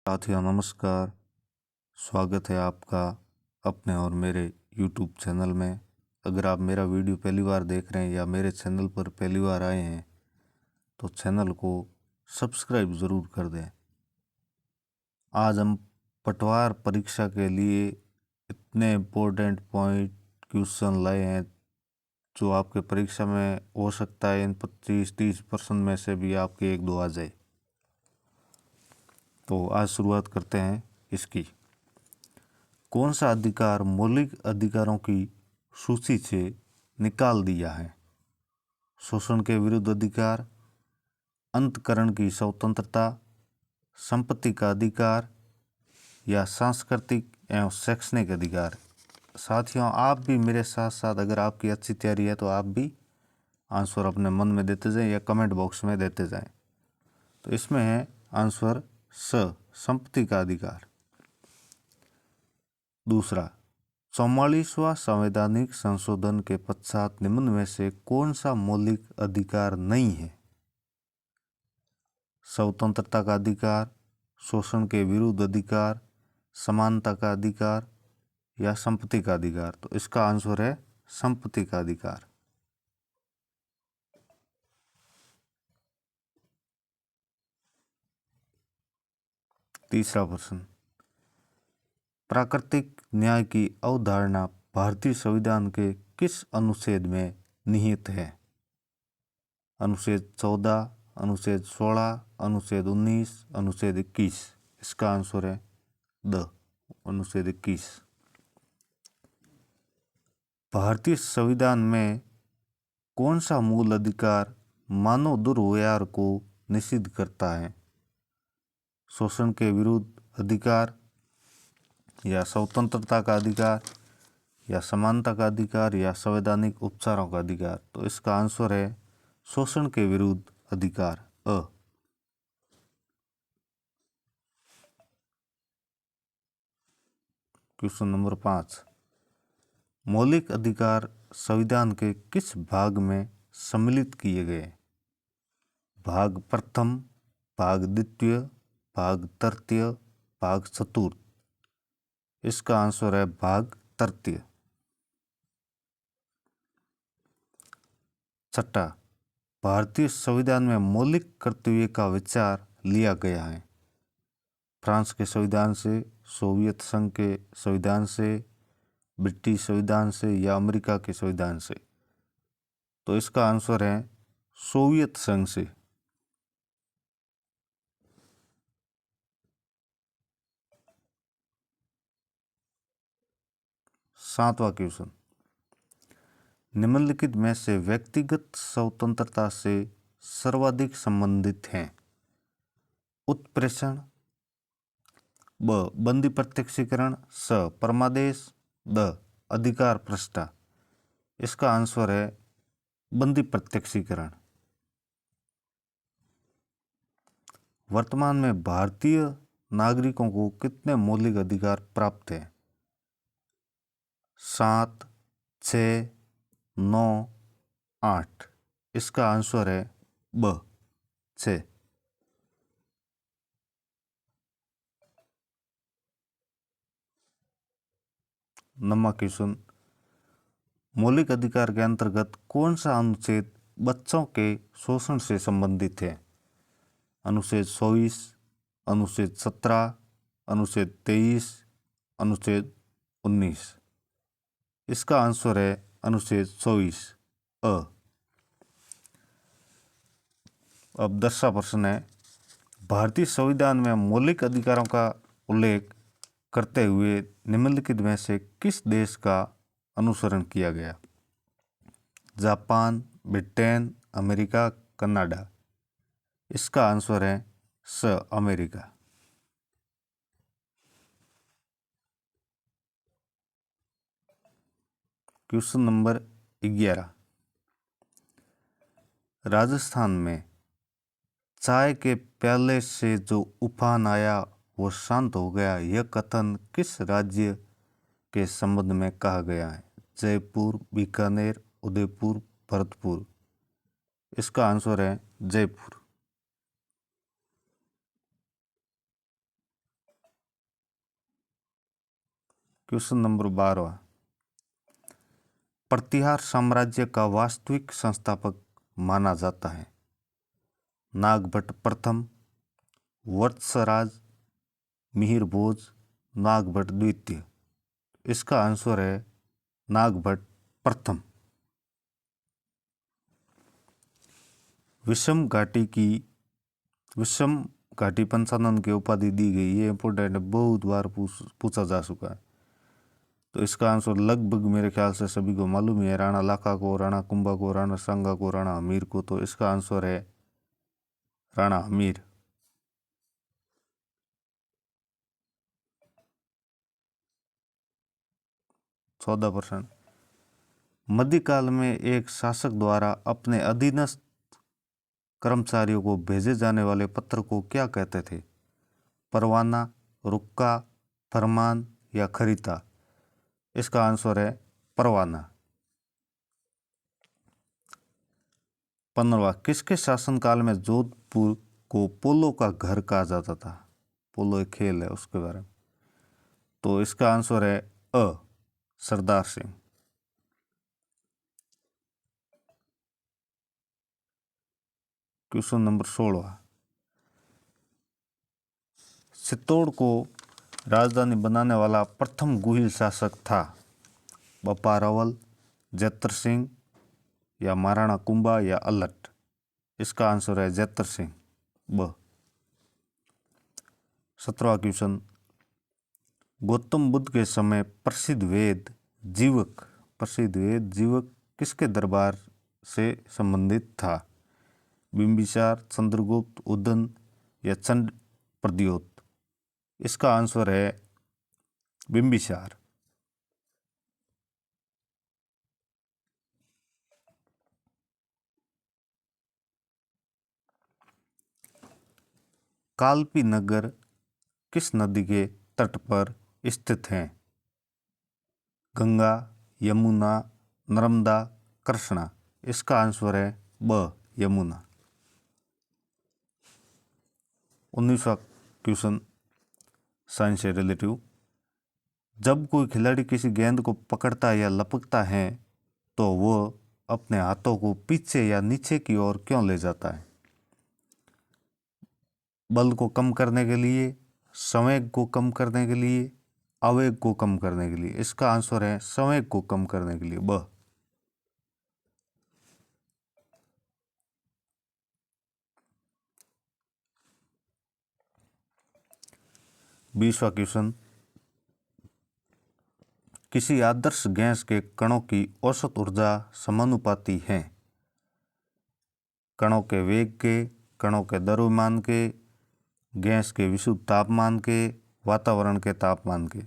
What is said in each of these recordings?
साथियों नमस्कार। स्वागत है आपका अपने और मेरे YouTube चैनल में। अगर आप मेरा वीडियो पहली बार देख रहे हैं या मेरे चैनल पर पहली बार आए हैं तो चैनल को सब्सक्राइब ज़रूर कर दें। आज हम पटवार परीक्षा के लिए इतने इम्पोर्टेंट पॉइंट क्वेश्चन लाए हैं जो आपके परीक्षा में हो सकता है इन 25-30% में से भी आपके 1-2 आ जाए। तो आज शुरुआत करते हैं इसकी। कौन सा अधिकार मौलिक अधिकारों की सूची से निकाल दिया है? शोषण के विरुद्ध अधिकार, अंतकरण की स्वतंत्रता, संपत्ति का अधिकार या सांस्कृतिक एवं शैक्षणिक अधिकार। साथियों, आप भी मेरे साथ साथ अगर आपकी अच्छी तैयारी है तो आप भी आंसर अपने मन में देते जाएं या कमेंट बॉक्स में देते जाएं। तो इसमें है आंसर स, संपत्ति का अधिकार। दूसरा, 44वां संवैधानिक संशोधन के पश्चात निम्न में से कौन सा मौलिक अधिकार नहीं है? स्वतंत्रता का अधिकार, शोषण के विरुद्ध अधिकार, समानता का अधिकार या संपत्ति का अधिकार। तो इसका आंसर है संपत्ति का अधिकार। तीसरा प्रश्न, प्राकृतिक न्याय की अवधारणा भारतीय संविधान के किस अनुच्छेद में निहित है? अनुच्छेद 14, अनुच्छेद 16, अनुच्छेद 19, अनुच्छेद 21। इसका आंसर है अनुच्छेद 21। भारतीय संविधान में कौन सा मूल अधिकार मानव दुर्व्यवहार को निषिद्ध करता है? शोषण के विरुद्ध अधिकार या स्वतंत्रता का अधिकार या समानता का अधिकार या संवैधानिक उपचारों का अधिकार। तो इसका आंसर है शोषण के विरुद्ध अधिकार। क्वेश्चन नंबर 5, मौलिक अधिकार संविधान के किस भाग में सम्मिलित किए गए? भाग प्रथम, भाग द्वितीय, भाग तृतीय, भाग चतुर्थ। इसका आंसर है भाग तृतीय। छठा, भारतीय संविधान में मौलिक कर्तव्य का विचार लिया गया है? फ्रांस के संविधान से, सोवियत संघ के संविधान से, ब्रिटिश संविधान से या अमेरिका के संविधान से। तो इसका आंसर है सोवियत संघ से। सातवां क्वेश्चन, निम्नलिखित में से व्यक्तिगत स्वतंत्रता से सर्वाधिक संबंधित हैं? उत्प्रेषण, ब बंदी प्रत्यक्षीकरण, स परमादेश, द अधिकार पृष्ठा। इसका आंसर है बंदी प्रत्यक्षीकरण। वर्तमान में भारतीय नागरिकों को कितने मौलिक अधिकार प्राप्त हैं? 7, 6, 9, 8। इसका आंसर है ब 6। नंबर क्वेश्चन, मौलिक अधिकार के अंतर्गत कौन सा अनुच्छेद बच्चों के शोषण से संबंधित है? अनुच्छेद 24, अनुच्छेद 17, अनुच्छेद 23, अनुच्छेद 19। इसका आंसर है अनुच्छेद 24 अ। अब 10वां प्रश्न है, भारतीय संविधान में मौलिक अधिकारों का उल्लेख करते हुए निम्नलिखित में से किस देश का अनुसरण किया गया? Japan, Britain, America, Canada. इसका आंसर है स अमेरिका। क्वेश्चन नंबर 11, राजस्थान में चाय के प्याले से जो उफान आया वो शांत हो गया, यह कथन किस राज्य के संबंध में कहा गया है? जयपुर, बीकानेर, उदयपुर, भरतपुर। इसका आंसर है जयपुर। क्वेश्चन नंबर 12, प्रतिहार साम्राज्य का वास्तविक संस्थापक माना जाता है? नागभट्ट प्रथम, वत्सराज, मिहिर भोज, नागभट्ट द्वितीय। इसका आंसर है नागभट्ट प्रथम। विषम घाटी पंचानन की उपाधि दी गई, ये इंपोर्टेंट है, बहुत बार पूछा जा चुका है। तो इसका आंसर लगभग मेरे ख्याल से सभी को मालूम है, राणा लाखा को, राणा कुंभा को, राणा सांगा को, राणा हमीर को। तो इसका आंसर है राणा हमीर। चौदह परसेंट। मध्यकाल में एक शासक द्वारा अपने अधीनस्थ कर्मचारियों को भेजे जाने वाले पत्र को क्या कहते थे? परवाना, रुक्का, फरमान या खरीता? इसका आंसर है परवाना। 15वां, किसके शासनकाल में जोधपुर को पोलो का घर कहा जाता था? पोलो एक खेल है, उसके बारे में। तो इसका आंसर है अ, सरदार सिंह। क्वेश्चन नंबर 16, चित्तौड़ को राजधानी बनाने वाला प्रथम गुहिल शासक था? बप्पा रावल, जैतर सिंह या महाराणा कुंभा या अलट? इसका आंसर है जैतर सिंह, ब। 17वां क्वेश्चन, गौतम बुद्ध के समय प्रसिद्ध वेद जीवक किसके दरबार से संबंधित था? बिंबिसार, चंद्रगुप्त, उदयन या चंड प्रद्योत? इसका आंसर है बिंबिसार। कालपी नगर किस नदी के तट पर स्थित है? गंगा, यमुना, नर्मदा, कृष्णा? इसका आंसर है ब, यमुना। 19वां क्वेश्चन, साइंस से रिलेटिव, जब कोई खिलाड़ी किसी गेंद को पकड़ता या लपकता है तो वह अपने हाथों को पीछे या नीचे की ओर क्यों ले जाता है? बल को कम करने के लिए, संवेग को कम करने के लिए, आवेग को कम करने के लिए? इसका आंसर है संवेग को कम करने के लिए, ब। 20वां क्वेश्चन, किसी आदर्श गैस के कणों की औसत ऊर्जा समानुपाती है? कणों के वेग के, कणों के द्रव्यमान के, गैस के विशुद्ध तापमान के, वातावरण के तापमान के?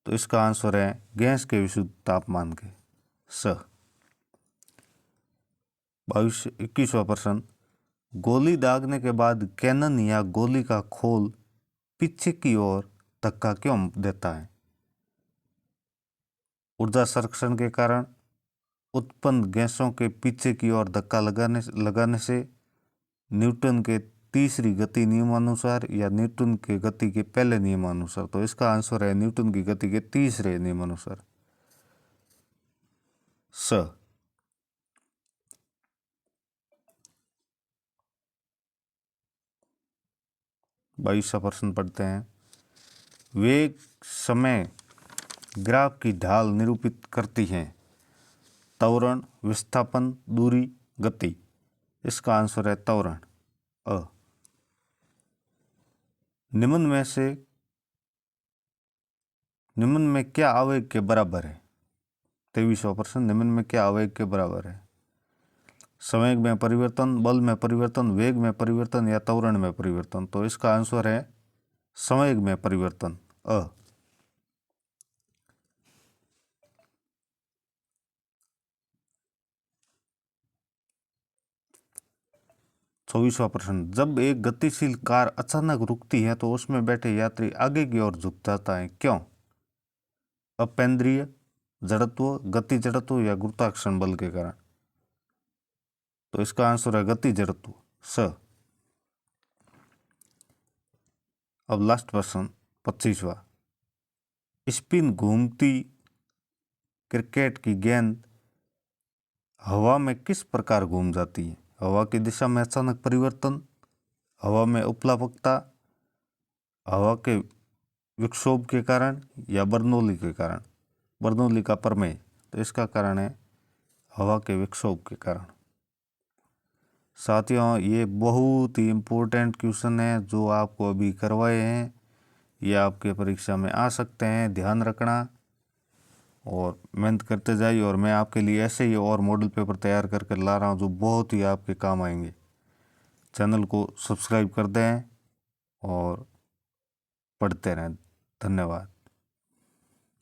तो इसका आंसर है गैस के विशुद्ध तापमान के, स। 21वां प्रश्न, गोली दागने के बाद कैनन या गोली का खोल पीछे की ओर धक्का क्यों देता है? ऊर्जा संरक्षण के कारण, उत्पन्न गैसों के पीछे की ओर धक्का लगाने से, न्यूटन के तीसरी गति नियमानुसार या न्यूटन के गति के पहले नियमानुसार? तो इसका आंसर है न्यूटन की गति के तीसरे नियमानुसार, स। 22वां प्रश्न पढ़ते हैं, वेग समय ग्राफ की ढाल निरूपित करती है? त्वरण, विस्थापन, दूरी, गति? इसका आंसर है त्वरण, अ। निम्न में क्या आवेग के बराबर है? 23वां प्रश्न, निम्न में क्या आवेग के बराबर है? संवेग में परिवर्तन, बल में परिवर्तन, वेग में परिवर्तन या त्वरण में परिवर्तन? तो इसका आंसर है संवेग में परिवर्तन, अ। 24वां प्रश्न, जब एक गतिशील कार अचानक रुकती है तो उसमें बैठे यात्री आगे की ओर झुक जाता है, क्यों? अपेंद्रीय, जड़त्व, गति जड़त्व या गुरुत्वाकर्षण बल के कारण? तो इसका आंसर है गति जड़त्व, स। अब लास्ट प्रश्न 25वां, स्पिन घूमती क्रिकेट की गेंद हवा में किस प्रकार घूम जाती है? हवा की दिशा में अचानक परिवर्तन, हवा में उपलापकता, हवा के विक्षोभ के कारण या बर्नौली के कारण? बर्नौली का प्रमेय, तो इसका कारण है हवा के विक्षोभ के कारण। साथियों, ये बहुत ही इम्पोर्टेंट क्वेश्चन है जो आपको अभी करवाए हैं, ये आपके परीक्षा में आ सकते हैं, ध्यान रखना और मेहनत करते जाइए। और मैं आपके लिए ऐसे ही और मॉडल पेपर तैयार करके ला रहा हूँ जो बहुत ही आपके काम आएंगे। चैनल को सब्सक्राइब कर दें और पढ़ते रहें। धन्यवाद।